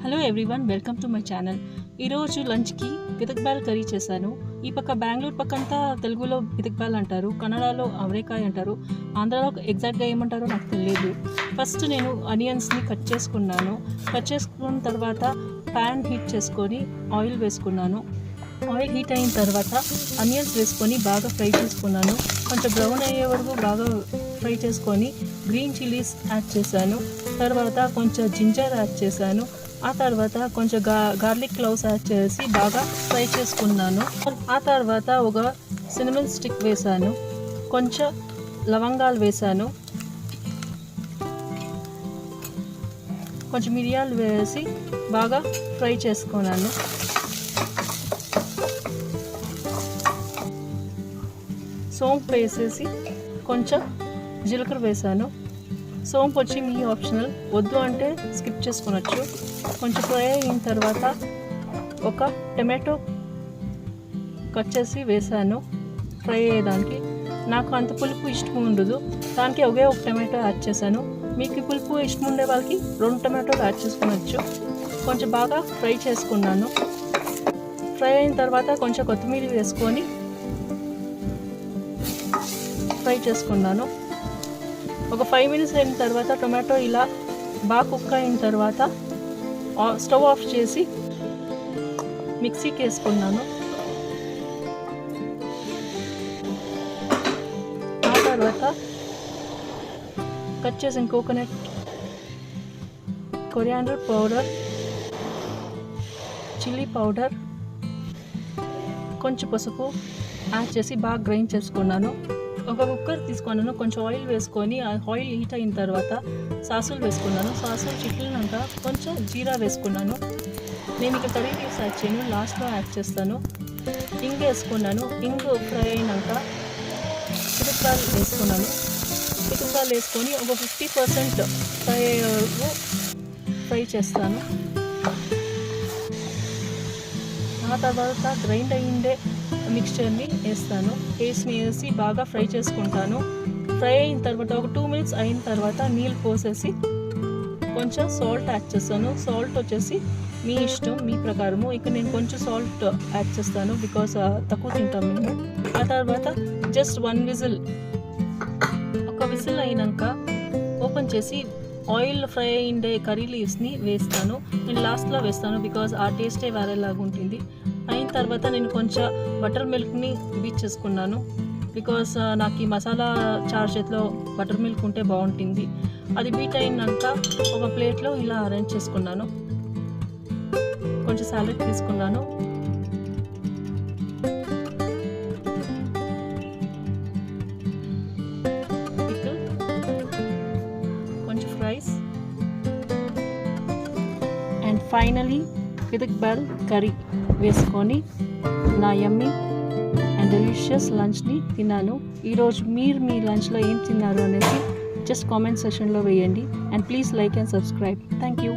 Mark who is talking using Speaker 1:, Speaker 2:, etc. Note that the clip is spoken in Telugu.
Speaker 1: Hello everyone, welcome to my channel. ఈరోజు లంచ్కి పితక్బాల్ కర్రీ చేశాను. ఈ పక్క బెంగళూరు పక్కంతా తెలుగులో పితక్బాల్ అంటారు, కన్నడలో అవరేకాయ అంటారు, ఆంధ్రాలో ఎగ్జాక్ట్గా ఏమంటారో నాకు తెలియదు. ఫస్ట్ నేను ఆనియన్స్ని కట్ చేసుకున్నాను. కట్ చేసుకున్న తర్వాత ప్యాన్ హీట్ చేసుకొని ఆయిల్ వేసుకున్నాను. ఆయిల్ హీట్ అయిన తర్వాత ఆనియన్స్ వేసుకొని బాగా ఫ్రై చేసుకున్నాను. కొంచెం బ్రౌన్ అయ్యే వరకు బాగా ఫ్రై చేసుకొని గ్రీన్ చిల్లీస్ యాడ్ చేశాను. తర్వాత కొంచెం జింజర్ యాడ్ చేశాను. ఆ తర్వాత కొంచెం గార్లిక్ క్లౌస్ యాడ్ చేసి బాగా ఫ్రై చేసుకున్నాను. ఆ తర్వాత ఒక సినమన్ స్టిక్ వేసాను, కొంచెం లవంగాలు వేసాను, కొంచెం మిరియాలు వేసి బాగా ఫ్రై చేసుకున్నాను. సోంపు వేసేసి కొంచెం జీలకర్ర వేసాను. సోంపు వచ్చి మీ ఆప్షనల్, వద్దు అంటే స్కిప్ చేసుకొనొచ్చు. కొంచెం ఫ్రై అయిన తర్వాత ఒక టమాటో కట్ చేసి వేసాను ఫ్రై అయ్యేదానికి. నాకు అంత పులుపు ఇష్టం ఉండదు, దానికి ఒకే ఒక టమాటో యాడ్ చేశాను. మీకు పులుపు ఇష్టం ఉండే వాళ్ళకి 2 టమాటోలు యాడ్ చేసుకొనొచ్చు. కొంచెం బాగా ఫ్రై చేసుకున్నాను. ఫ్రై అయిన తర్వాత కొంచెం కొత్తిమీర వేసుకొని ఫ్రై చేసుకున్నాను. ఒక 5 మినిట్స్ అయిన తర్వాత టొమాటో ఇలా బాగా కుక్ అయిన తర్వాత స్టవ్ ఆఫ్ చేసి మిక్సీకి వేసుకున్నాను. ఆ తర్వాత కట్ చేసిన coconut, coriander powder, chilli powder, కొంచెం పసుపు యాడ్ చేసి బాగా గ్రైండ్ చేసుకున్నాను. ఒక కుక్కర్ తీసుకున్నాను. కొంచెం ఆయిల్ వేసుకొని ఆ ఆయిల్ హీట్ అయిన తర్వాత సాసులు వేసుకున్నాను. సాసులు చిట్లినాక కొంచెం జీరా వేసుకున్నాను. నేను ఇక్కడ కర్రీ లీవ్స్ యాడ్ చేయను, లాస్ట్లో యాడ్ చేస్తాను. ఇంగు వేసుకున్నాను. ఇంగు ఫ్రై అయినాక పితక్బాల్ వేసుకున్నాను. పితక్బాల్ వేసుకొని ఒక 50% ఫ్రై చేస్తాను. ఆ తర్వాత గ్రైండ్ అయ్యిండే మిక్స్చర్ని వేసి బాగా ఫ్రై చేసుకుంటాను. ఫ్రై అయిన తర్వాత ఒక 2 మినిట్స్ అయిన తర్వాత నీళ్ళు పోసేసి కొంచెం సాల్ట్ యాడ్ చేస్తాను. సాల్ట్ వచ్చేసి మీ ఇష్టం, మీ ప్రకారము. ఇక నేను కొంచెం సాల్ట్ యాడ్ చేస్తాను బికాస్ తక్కువ తింటాం మేము. ఆ తర్వాత జస్ట్ 1 విజిల్, ఒక విజిల్ అయినాక ఓపెన్ చేసి ఆయిల్ ఫ్రై అయ్యిండే కర్రీ లీవ్స్ని వేస్తాను. నేను లాస్ట్లో వేస్తాను బికాజ్ ఆ టేస్టే వేరేలాగా ఉంటుంది. అయిన తర్వాత నేను కొంచెం బటర్ మిల్క్ని బీట్ చేసుకున్నాను బికాస్ నాకు ఈ మసాలా చార్జెట్లో బటర్ మిల్క్ ఉంటే బాగుంటుంది. అది బీట్ అయినాక ఒక ప్లేట్లో ఇలా అరేంజ్ చేసుకున్నాను. కొంచెం సాలెడ్ తీసుకున్నాను. పికిల్, కొంచెం ఫ్రైస్ అండ్ ఫైనలీ పితక్బాల్ కర్రీ వేసుకొని నా యమ్మీ అండ్ డెలిషియస్ లంచ్ని తిన్నాను. ఈరోజు మీరు మీ లంచ్లో ఏం తిన్నారు అనేది జస్ట్ కామెంట్ సెక్షన్లో వేయండి. And please like and subscribe. Thank you.